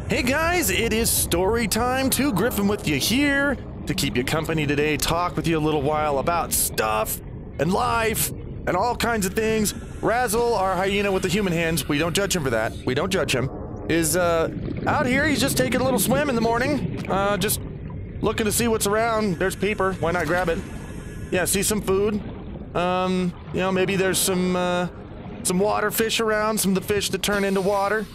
Hey guys, it is story time. Gryphon with you here to keep you company today, talk with you a little while about stuff and life and all kinds of things. Razzle, our hyena with the human hands, we don't judge him for that. We don't judge him. Is out here. He's just taking a little swim in the morning. Just looking to see what's around. There's Peeper. Why not grab it? Yeah, see some food. You know, maybe there's some water fish around, some of the fish that turn into water.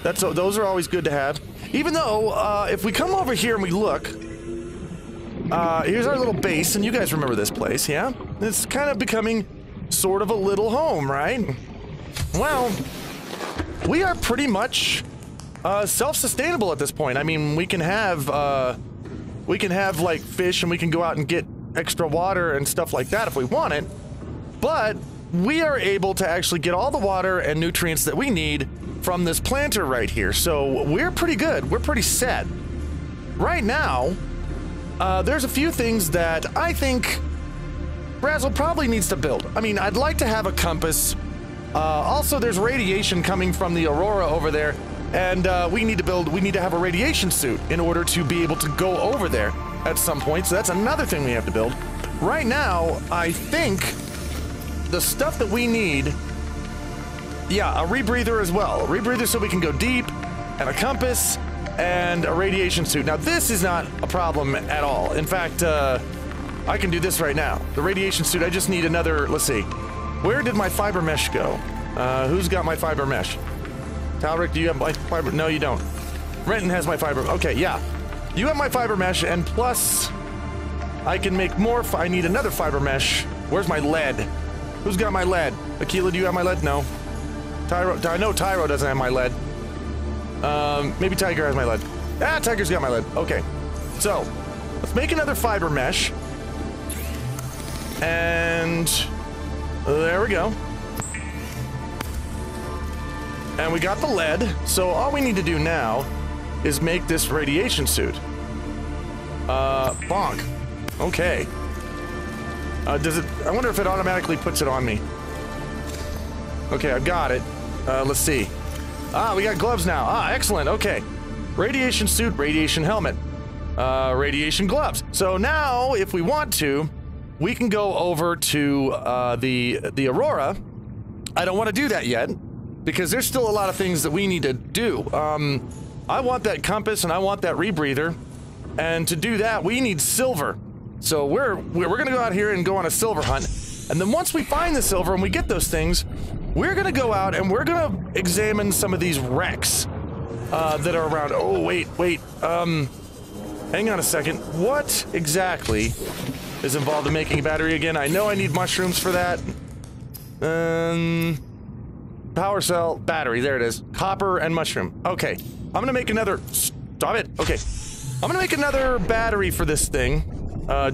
Those are always good to have. Even though, if we come over here and we look, here's our little base, and you guys remember this place, yeah? It's kind of becoming sort of a little home, right? Well, we are pretty much self-sustainable at this point. I mean, we can have like fish, and we can go out and get extra water and stuff like that if we want it, but we are able to actually get all the water and nutrients that we need from this planter right here. So we're pretty good. We're pretty set. Right now, there's a few things that I think Razzle probably needs to build. I mean, I'd like to have a compass. Also, there's radiation coming from the Aurora over there, and we need to have a radiation suit in order to be able to go over there at some point. So that's another thing we have to build. Right now, I think the stuff that we need, yeah, a rebreather as well. A rebreather so we can go deep, and a compass, and a radiation suit. Now, this is not a problem at all. In fact, I can do this right now. The radiation suit, I just need another, let's see. Where did my fiber mesh go? Who's got my fiber mesh? Talric, do you have my fiber? No, you don't. Renton has my fiber. Okay, yeah. You have my fiber mesh, and plus, I can make more. I need another fiber mesh. Where's my lead? Who's got my lead? Aquila, do you have my lead? No. Tyro, I know Tyro doesn't have my lead. Maybe Tiger has my lead. Ah, Tiger's got my lead. Okay. So, let's make another fiber mesh. And there we go. And we got the lead. So all we need to do now is make this radiation suit. Bonk. Okay. I wonder if it automatically puts it on me. Okay, I've got it. Let's see. Ah, we got gloves now. Ah, excellent. Okay. Radiation suit, radiation helmet, radiation gloves. So now, if we want to, we can go over to the Aurora. I don't want to do that yet because there's still a lot of things that we need to do. I want that compass and I want that rebreather, and to do that, we need silver. So we're gonna go out here and go on a silver hunt, and then once we find the silver and we get those things, we're gonna go out and we're gonna examine some of these wrecks that are around. Oh, wait. Hang on a second. What exactly is involved in making a battery again? I know I need mushrooms for that. Power cell, battery, there it is. Copper and mushroom. Okay, I'm gonna make another, stop it. Okay, I'm gonna make another battery for this thing,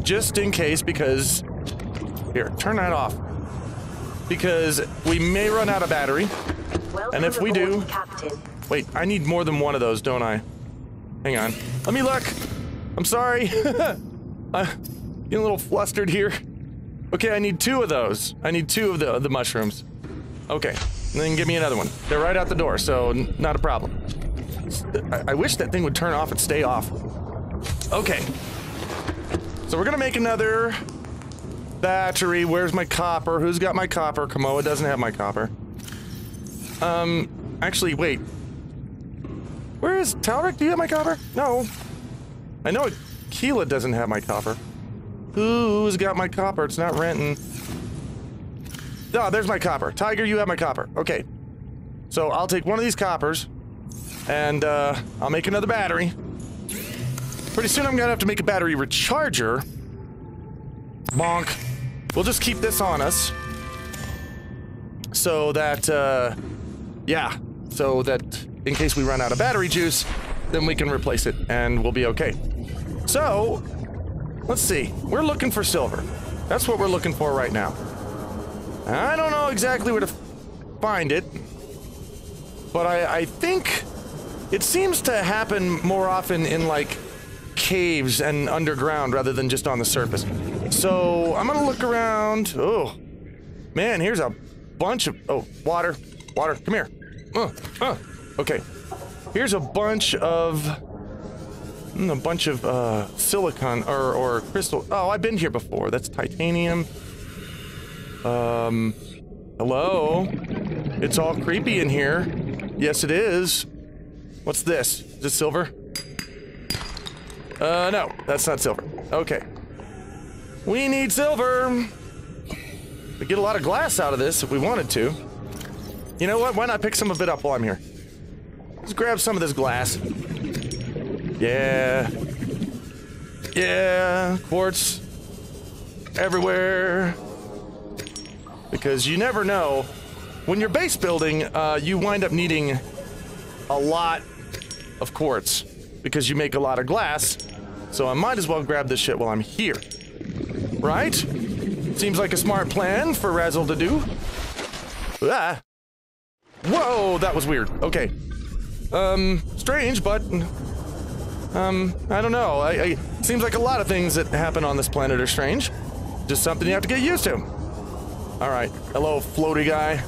just in case, because, here, turn that off. Because we may run out of battery, and if we do, wait, I need more than one of those, don't I? Hang on, let me look. I'm sorry. I'm getting a little flustered here. Okay, I need 2 of those. I need 2 of the mushrooms. Okay, and then give me another one. They're right out the door, so not a problem. I wish that thing would turn off and stay off. Okay, so we're gonna make another battery. Where's my copper? Who's got my copper? Kamoa doesn't have my copper. Actually, wait. Where is Talric? Do you have my copper? No. I know Aquila doesn't have my copper. Who's got my copper? It's not Renton. Oh, there's my copper. Tiger, you have my copper. Okay. So I'll take one of these coppers, and I'll make another battery. Pretty soon I'm gonna have to make a battery recharger. Bonk. We'll just keep this on us. So that, yeah. So that in case we run out of battery juice, then we can replace it and we'll be okay. So, let's see. We're looking for silver. That's what we're looking for right now. I don't know exactly where to find it, but I think it seems to happen more often in, like, caves and underground rather than just on the surface. So, I'm gonna look around. Oh, man, here's a bunch of... Oh, water. Water, come here. Okay. Here's a bunch of silicon or crystal. Oh, I've been here before. That's titanium. Hello? It's all creepy in here. Yes, it is. What's this? Is this silver? No, that's not silver. Okay. We need silver. We get a lot of glass out of this if we wanted to. You know what? Why not pick some of it up while I'm here? Let's grab some of this glass. Yeah. Yeah, quartz everywhere. Because you never know. When you're base building, you wind up needing a lot of quartz because you make a lot of glass. So I might as well grab this shit while I'm here. Right? Seems like a smart plan for Razzle to do. Ah. Whoa, that was weird. Okay. Strange, but I don't know. Seems like a lot of things that happen on this planet are strange. Just something you have to get used to. Alright. Hello, floaty guy.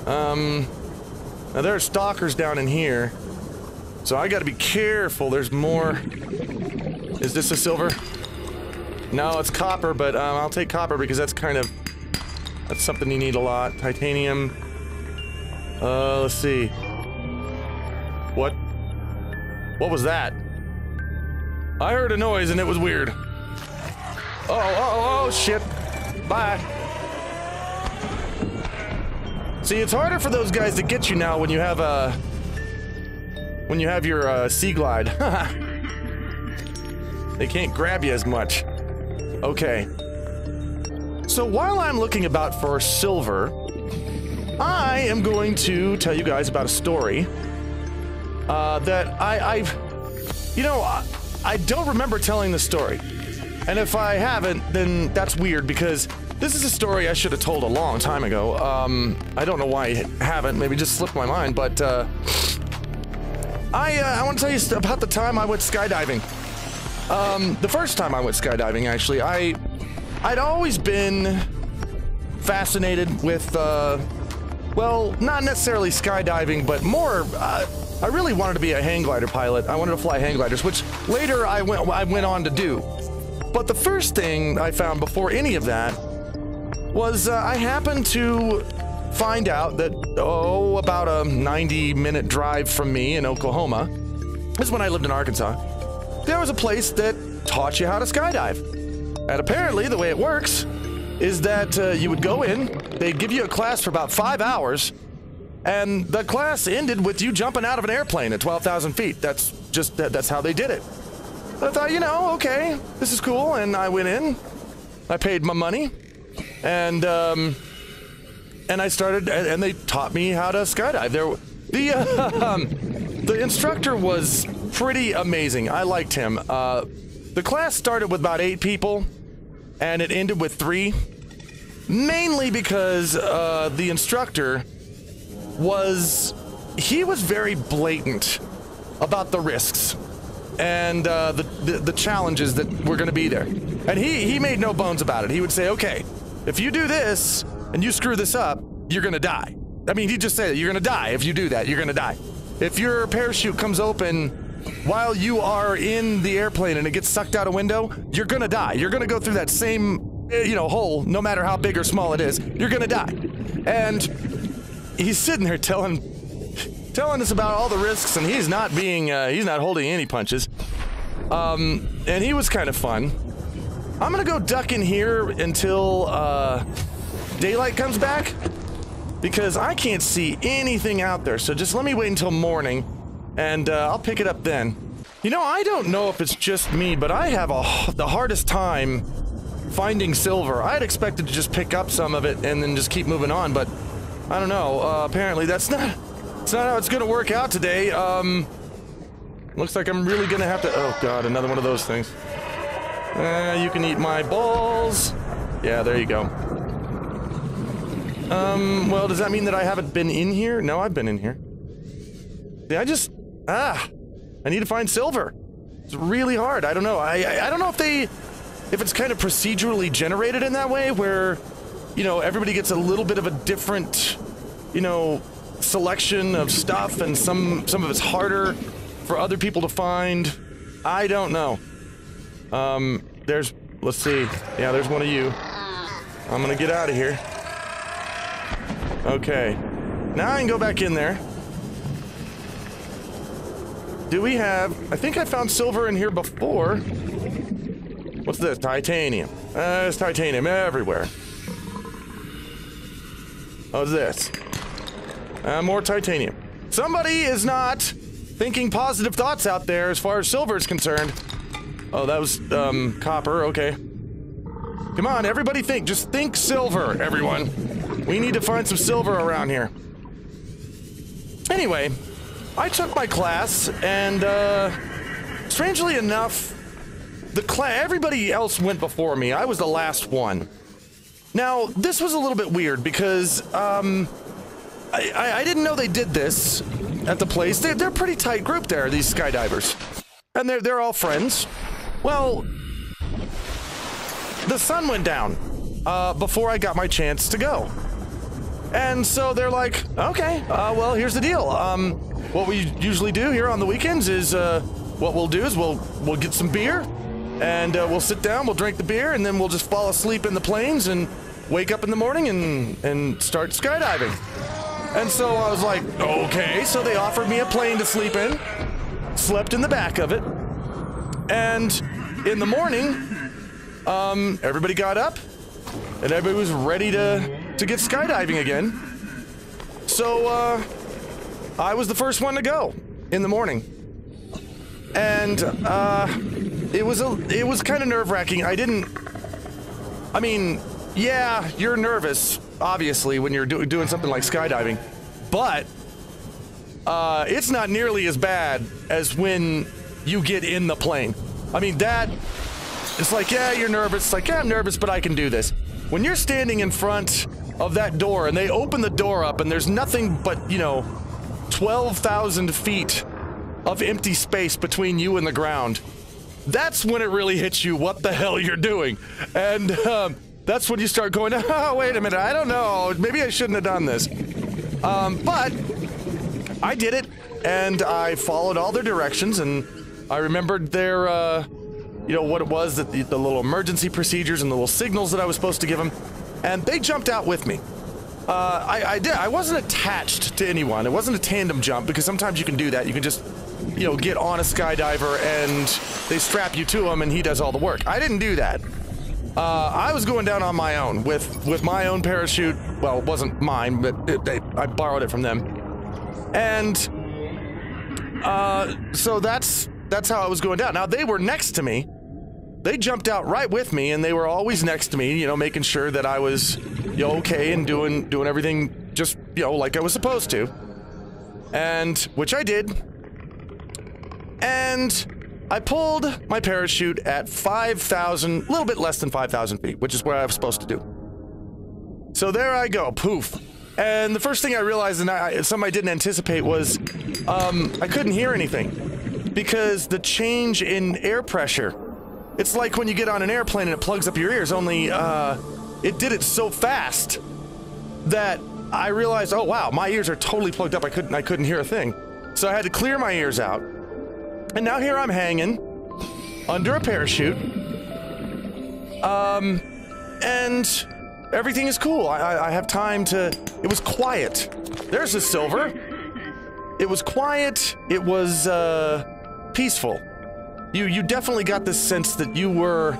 Now there are stalkers down in here. So I gotta be careful. There's more. Is this a silver? No, it's copper, but I'll take copper because that's something you need a lot. Titanium. Let's see. What was that? I heard a noise and it was weird. Oh, shit. Bye. See, it's harder for those guys to get you now when you have your sea glide. They can't grab you as much. Okay. So while I'm looking about for silver, I am going to tell you guys about a story that I don't remember telling the story. And if I haven't, then that's weird because this is a story I should have told a long time ago. I don't know why I haven't, maybe just slipped my mind, but I want to tell you about the time I went skydiving. The first time I went skydiving, actually, I'd always been fascinated with, well, not necessarily skydiving, but more, I really wanted to be a hang glider pilot. I wanted to fly hang gliders, which later I went on to do. But the first thing I found before any of that was I happened to find out that, about a 90-minute drive from me in Oklahoma, this is when I lived in Arkansas, there was a place that taught you how to skydive. And apparently the way it works is that you would go in, they'd give you a class for about 5 hours, and the class ended with you jumping out of an airplane at 12,000 feet. That's how they did it. But I thought, okay, this is cool, and I went in, I paid my money, and I started, and they taught me how to skydive. The instructor was pretty amazing. I liked him. The class started with about 8 people, and it ended with 3. Mainly because the instructor was very blatant about the risks and the challenges that were going to be there. And he made no bones about it. He would say, okay, if you do this and you screw this up, you're going to die. I mean, he'd just say that you're going to die. If you do that, you're going to die. If your parachute comes open while you are in the airplane and it gets sucked out a window, you're going to die. You're going to go through that same hole, no matter how big or small it is, you're gonna die. And he's sitting there telling us about all the risks, and he's not holding any punches. And he was kind of fun. I'm gonna go duck in here until daylight comes back, because I can't see anything out there. So just let me wait until morning, and I'll pick it up then. I don't know if it's just me, but I have the hardest time finding silver. I had expected to just pick up some of it and then just keep moving on, but I don't know. Apparently that's not how it's gonna work out today. Looks like I'm really gonna have to. Oh god, another one of those things. You can eat my balls. Yeah, there you go. Well, does that mean that I haven't been in here? No, I've been in here. Yeah, I need to find silver. It's really hard. I don't know. I don't know if it's kind of procedurally generated in that way, where, everybody gets a little bit of a different, selection of stuff, and some of it's harder for other people to find. I don't know. Let's see. Yeah, there's one of you. I'm gonna get out of here. Okay. Now I can go back in there. Do we have... I think I found silver in here before. What's this? Titanium. There's titanium everywhere. What's this? More titanium. Somebody is not thinking positive thoughts out there as far as silver is concerned. Oh, that was, copper. Okay. Come on, everybody think. Just think silver, everyone. We need to find some silver around here. Anyway, I took my class, and, strangely enough, everybody else went before me. I was the last one. Now, this was a little bit weird because, I didn't know they did this at the place. They're a pretty tight group there, these skydivers. And they're all friends. Well, the sun went down, before I got my chance to go. And so they're like, okay, well, here's the deal. What we usually do here on the weekends is, what we'll do is we'll get some beer, and we'll sit down, we'll drink the beer, and then we'll just fall asleep in the planes and wake up in the morning and start skydiving. And so I was like, okay. So they offered me a plane to sleep in, slept in the back of it, and in the morning, everybody got up, and everybody was ready to get skydiving again. So, I was the first one to go in the morning. And, it was kind of nerve-wracking. I mean, yeah, you're nervous, obviously, when you're doing something like skydiving, but, it's not nearly as bad as when you get in the plane. I mean, it's like, yeah, you're nervous. It's like, yeah, I'm nervous, but I can do this. When you're standing in front of that door and they open the door up and there's nothing but, 12,000 feet of empty space between you and the ground, that's when it really hits you what the hell you're doing. And that's when you start going, oh, wait a minute, I don't know, maybe I shouldn't have done this. But I did it, and I followed all their directions, and I remembered their, what it was, that the little emergency procedures and the little signals that I was supposed to give them, and they jumped out with me. I did. I wasn't attached to anyone. It wasn't a tandem jump, because sometimes you can do that. You can just, get on a skydiver and they strap you to him and he does all the work. I didn't do that. I was going down on my own with my own parachute. Well, it wasn't mine, but I borrowed it from them. And so that's how it was going down. Now, they were next to me. They jumped out right with me, and they were always next to me, making sure that I was, okay and doing everything just, like I was supposed to. And, which I did. And I pulled my parachute at 5,000, a little bit less than 5,000 feet, which is what I was supposed to do. So there I go, poof. And the first thing I realized, and something I didn't anticipate, was I couldn't hear anything because the change in air pressure. It's like when you get on an airplane and it plugs up your ears, only it did it so fast that I realized, oh wow, my ears are totally plugged up. I couldn't hear a thing. So I had to clear my ears out. And now here I'm hanging under a parachute. And everything is cool. I have time to... It was quiet. There's the silver. It was quiet. It was peaceful. You definitely got this sense that you were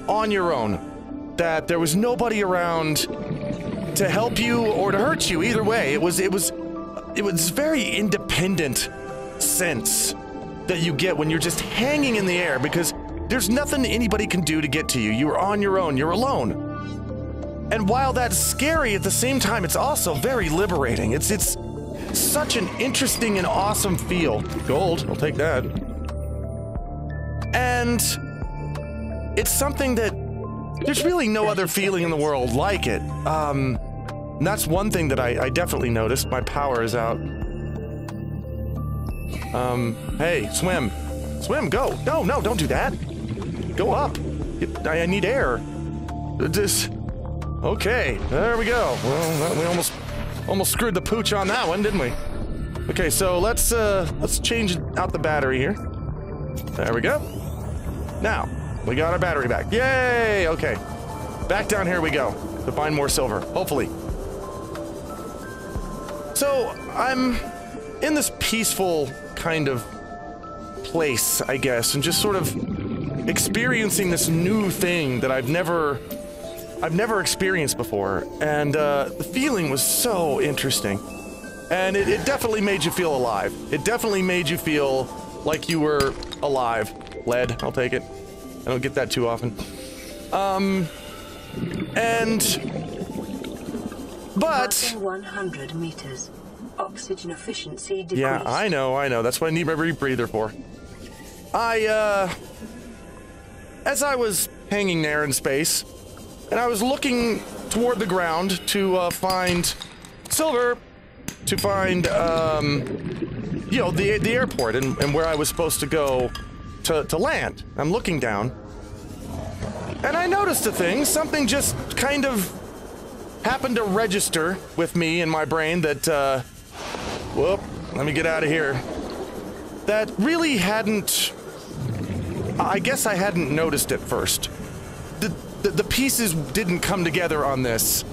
on your own, that there was nobody around to help you or to hurt you. Either way, it was very independent sense that you get when you're just hanging in the air, because there's nothing anybody can do to get to you. You're on your own. You're alone. And while that's scary, at the same time, it's also very liberating. It's such an interesting and awesome feel. Gold, I'll take that. And it's something that there's really no other feeling in the world like it. And that's one thing that I definitely noticed. My power is out. Hey, swim. Swim, go. No, don't do that. Go up. I need air. Just... Okay, there we go. Well, we almost Almost screwed the pooch on that one, didn't we? Okay, so let's change out the battery here. There we go. Now, we got our battery back. Yay! Okay. Back down here we go to find more silver, hopefully. So, I'm in this peaceful kind of place, I guess, and just sort of experiencing this new thing that I've never experienced before, and the feeling was so interesting. And it definitely made you feel alive. It definitely made you feel like you were alive. Lead, I'll take it. I don't get that too often. But 100 meters. Oxygen efficiency decreased. Yeah, I know. That's what I need my rebreather for. As I was hanging there in space, and I was looking toward the ground to find silver, to find, you know, the airport and where I was supposed to go to land. I'm looking down, and I noticed a thing. Something just kind of happened to register with me in my brain that, whoop, let me get out of here. That really hadn't, I guess I hadn't noticed it first. The pieces didn't come together on this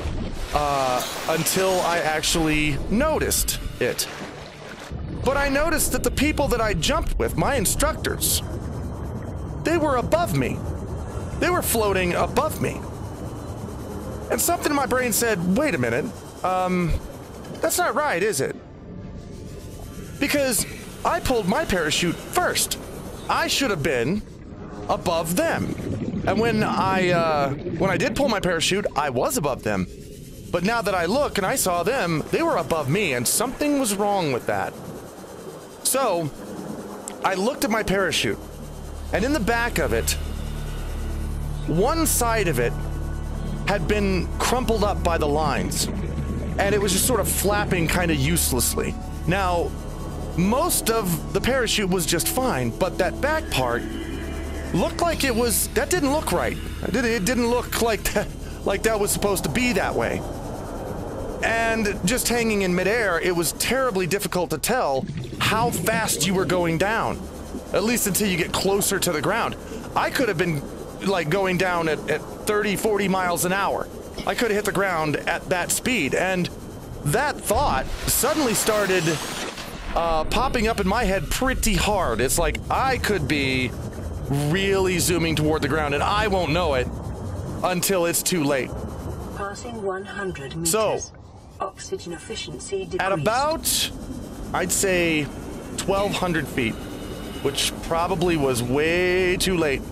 until I actually noticed it. But I noticed that the people that I jumped with, my instructors, they were above me. They were floating above me. And something in my brain said, wait a minute, that's not right, is it? Because I pulled my parachute first. I should have been above them. And when I did pull my parachute, I was above them. But now that I look and I saw them, they were above me, and something was wrong with that. So, I looked at my parachute, and in the back of it, one side of it had been crumpled up by the lines, and it was just sort of flapping kind of uselessly. Now, most of the parachute was just fine, but that back part looked like that didn't look right. It didn't look like that was supposed to be that way. And just hanging in midair, it was terribly difficult to tell how fast you were going down, at least until you get closer to the ground. I could have been like going down at 30, 40 miles an hour. I could have hit the ground at that speed, and that thought suddenly started popping up in my head pretty hard. It's like I could be really zooming toward the ground, and I won't know it until it's too late. Passing 100 meters. So, oxygen efficiency decreased. At about, I'd say, 1,200 feet, which probably was way too late,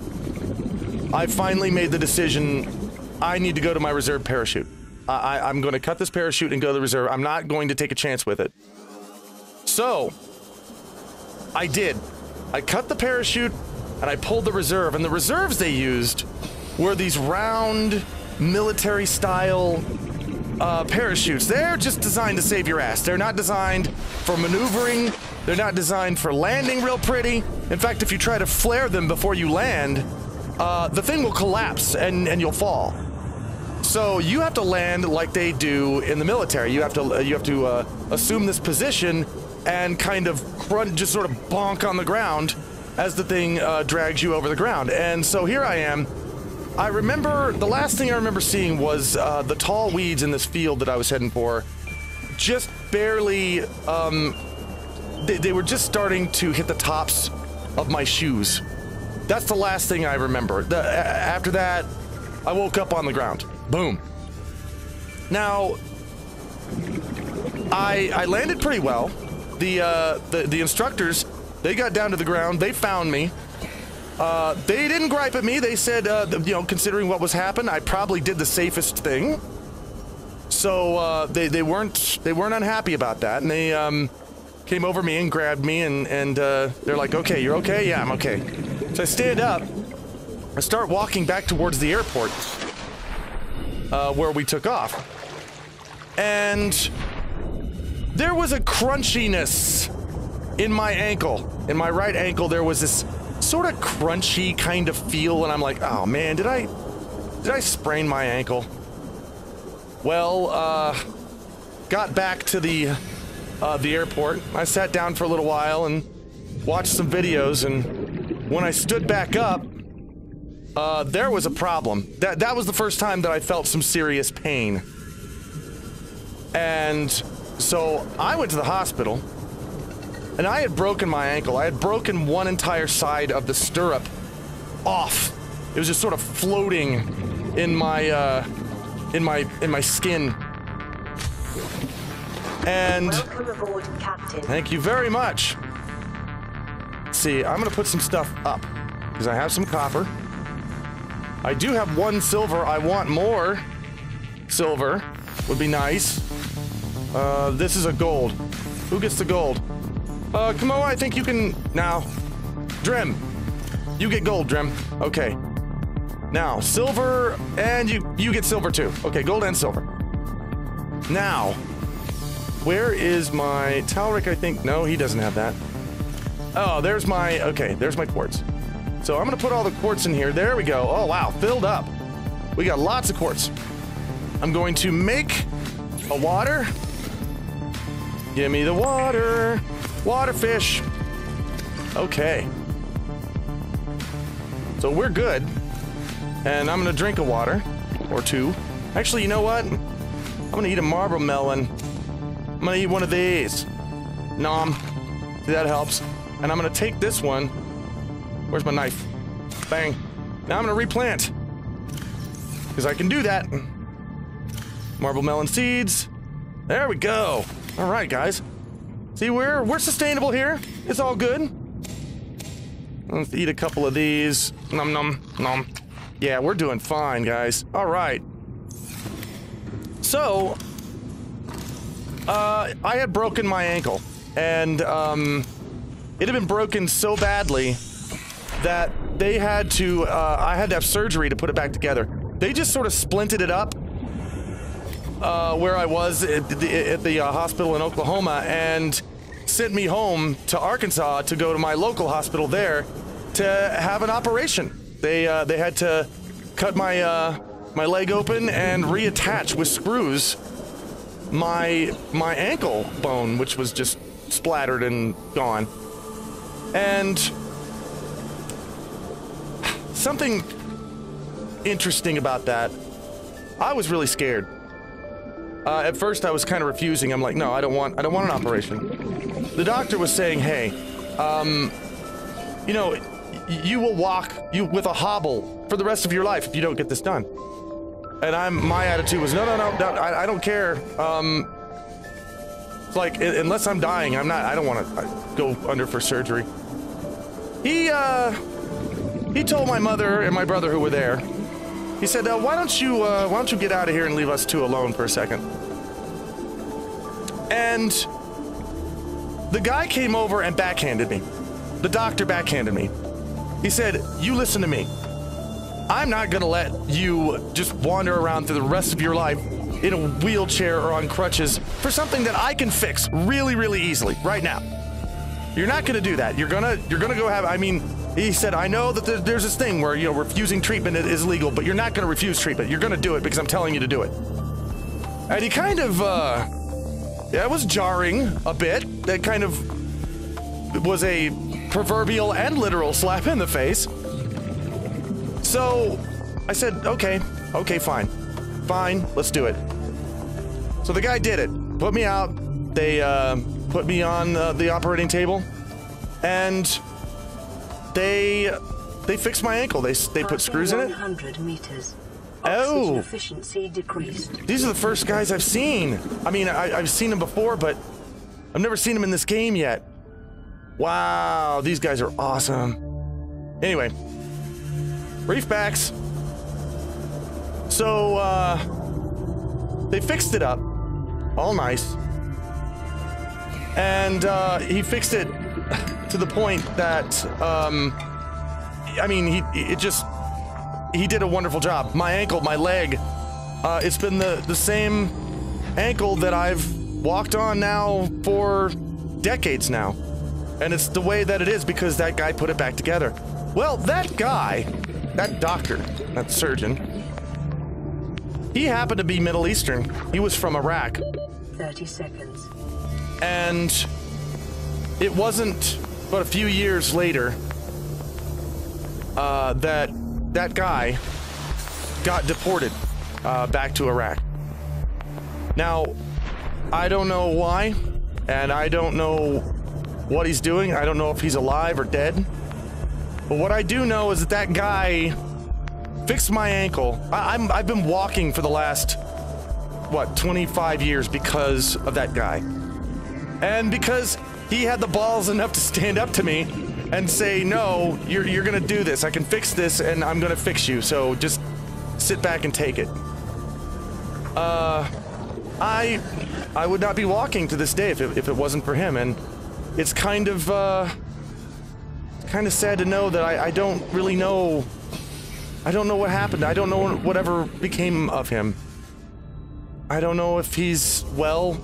I finally made the decision I need to go to my reserve parachute. I'm going to cut this parachute and go to the reserve. I'm not going to take a chance with it. So, I did. I cut the parachute and I pulled the reserve, and the reserves they used were these round military-style parachutes. They're just designed to save your ass. They're not designed for maneuvering. They're not designed for landing real pretty. In fact, if you try to flare them before you land, the thing will collapse and you'll fall. So you have to land like they do in the military. You have to assume this position and kind of just sort of bonk on the ground as the thing drags you over the ground. And so here I am. I remember, the last thing I remember seeing was the tall weeds in this field that I was heading for. Just barely, they were just starting to hit the tops of my shoes. That's the last thing I remember. After that, I woke up on the ground. Boom. Now, I landed pretty well. The instructors, they got down to the ground. They found me. They didn't gripe at me. They said, you know, considering what was happening, I probably did the safest thing. So they weren't unhappy about that, and they came over me and grabbed me, and they're like, "Okay, you're okay? Yeah, I'm okay." So I stand up. I start walking back towards the airport where we took off, and there was a crunchiness in my ankle. In my right ankle, there was this sort of crunchy kind of feel, and I'm like, oh man, did I sprain my ankle? Well, got back to the airport. I sat down for a little while and watched some videos, and when I stood back up, there was a problem. That was the first time that I felt some serious pain. And so I went to the hospital, and I had broken my ankle. I had broken one entire side of the stirrup off. It was just sort of floating in my skin. And welcome aboard, Captain. Thank you very much. Let's see, I'm gonna put some stuff up because I have some copper. I do have 1 silver. I want more silver. Would be nice. This is a gold. Who gets the gold? Come on, I think you can now. Drim, you get gold, Drim. Okay. Now, silver, and you get silver too. Okay, gold and silver. Now, where is my Talric? I think, no, he doesn't have that. Oh, there's my, okay, there's my quartz. So I'm gonna put all the quartz in here. There we go. Oh, wow, filled up. We got lots of quartz. I'm going to make a water. Give me the water. Water fish. Okay. So we're good. And I'm gonna drink a water or 2. Actually, you know what? I'm gonna eat a marble melon. I'm gonna eat one of these. Nom. See, that helps. And I'm gonna take this one. Where's my knife? Bang. Now I'm gonna replant. Because I can do that. Marble melon seeds. There we go. All right, guys. See, we're sustainable here. It's all good. Let's eat a couple of these. Nom nom nom. Yeah, we're doing fine, guys. All right. So, I had broken my ankle, and it had been broken so badly that they had to, I had to have surgery to put it back together. They just sort of splinted it up where I was at the hospital in Oklahoma and sent me home to Arkansas to go to my local hospital there to have an operation. They had to cut my my leg open and reattach with screws my ankle bone, which was just splattered and gone. And something interesting about that, I was really scared. At first I was kind of refusing. I'm like, no, I don't want an operation. The doctor was saying, hey, you know, you will walk with a hobble for the rest of your life if you don't get this done. And my attitude was, no, I don't care. It's like, unless I'm dying, I don't want to go under for surgery. He told my mother and my brother who were there, he said, why don't you get out of here and leave us 2 alone for a second? And the guy came over and backhanded me. The doctor backhanded me. He said, you listen to me. I'm not gonna let you just wander around through the rest of your life in a wheelchair or on crutches for something that I can fix really, really easily right now. You're not gonna do that. You're gonna go have, I mean, he said, I know that there's this thing where, you know, refusing treatment is legal, but you're not gonna refuse treatment. You're gonna do it because I'm telling you to do it. And he kind of, yeah, it was jarring a bit. That kind of was a proverbial and literal slap in the face. So I said, okay, fine, let's do it. So the guy did it, put me out. They put me on the operating table, and they fixed my ankle. They put screws in it. 100 meters. Oh, Oxygen efficiency decreased. These are the first guys I've seen. I mean, I've seen them before, but I've never seen them in this game yet. Wow, these guys are awesome. Anyway, reef backs. So they fixed it up, all nice, and he fixed it to the point that I mean, he did a wonderful job. My ankle, my leg, it's been the same ankle that I've walked on now for decades now. And it's the way that it is because that guy put it back together. Well, that guy, that doctor, that surgeon, he happened to be Middle Eastern. He was from Iraq. 30 seconds. And it wasn't but a few years later that guy got deported back to Iraq. Now, I don't know why, and I don't know what he's doing. I don't know if he's alive or dead. But what I do know is that that guy fixed my ankle. I've been walking for the last, what, 25 years because of that guy. And because he had the balls enough to stand up to me and say, no, you're gonna do this. I can fix this, and I'm gonna fix you. So just sit back and take it. I would not be walking to this day if it wasn't for him, and it's kind of sad to know that I don't really know. I don't know what happened. I don't know whatever became of him. I don't know if he's well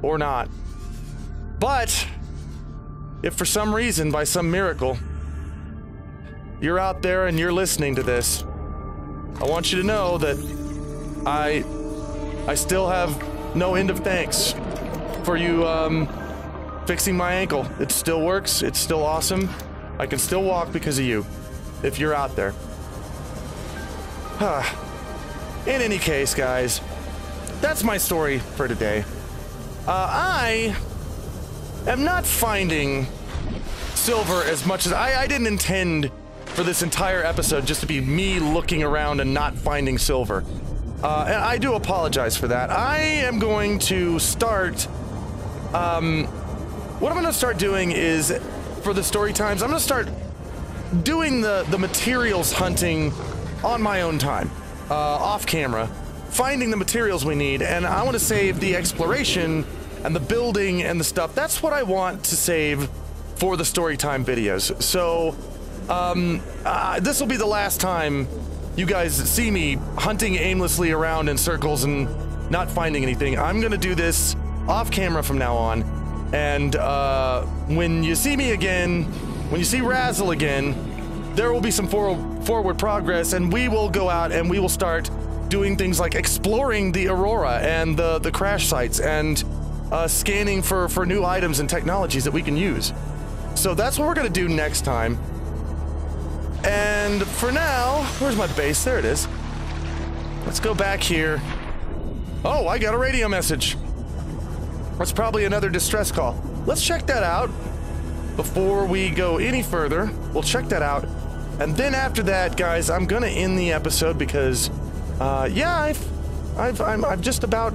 or not. But if for some reason, by some miracle, you're out there and you're listening to this, I want you to know that I still have no end of thanks for you fixing my ankle. It still works. It's still awesome. I can still walk because of you, if you're out there. In any case, guys, that's my story for today. I am not finding silver as much as I didn't intend for this entire episode just to be me looking around and not finding silver. And I do apologize for that. I am going to start, what I'm going to start doing is, for the story times, I'm going to start doing the materials hunting on my own time, off camera, finding the materials we need, and I want to save the exploration and the building and the stuff. That's what I want to save for the story time videos. So, this will be the last time you guys see me hunting aimlessly around in circles and not finding anything. I'm gonna do this off camera from now on, and when you see me again, when you see Razzle again, there will be some forward progress, and we will go out and we will start doing things like exploring the Aurora and the crash sites and scanning for new items and technologies that we can use. So that's what we're gonna do next time. And for now, where's my base? There it is. Let's go back here. Oh, I got a radio message. That's probably another distress call. Let's check that out before we go any further. We'll check that out. And then after that, guys, I'm gonna end the episode because, yeah, I've just about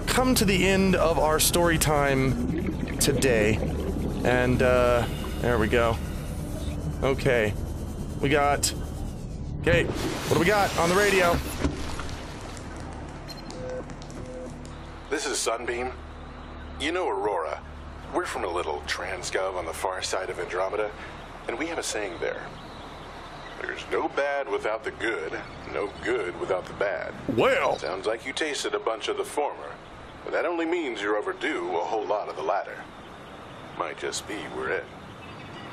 come to the end of our story time today. And, there we go. Okay. Okay, what do we got on the radio? This is Sunbeam. You know Aurora. We're from a little transgov on the far side of Andromeda, and we have a saying there. There's no bad without the good, no good without the bad. Well, sounds like you tasted a bunch of the former, but that only means you're overdue a whole lot of the latter. Might just be we're it.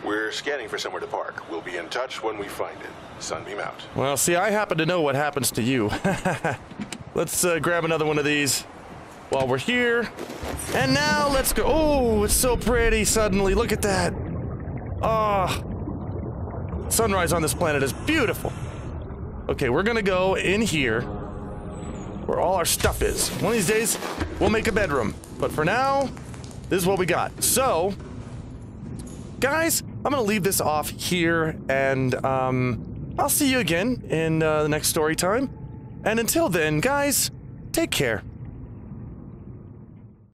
We're scanning for somewhere to park. We'll be in touch when we find it. Sunbeam out. Well, see, I happen to know what happens to you. Let's grab another one of these while we're here. And now let's go. Oh, it's so pretty suddenly. Look at that. Oh, sunrise on this planet is beautiful. Okay, we're gonna go in here where all our stuff is. One of these days, we'll make a bedroom. But for now, this is what we got. So, guys, I'm gonna leave this off here, and I'll see you again in the next story time. And until then, guys, take care.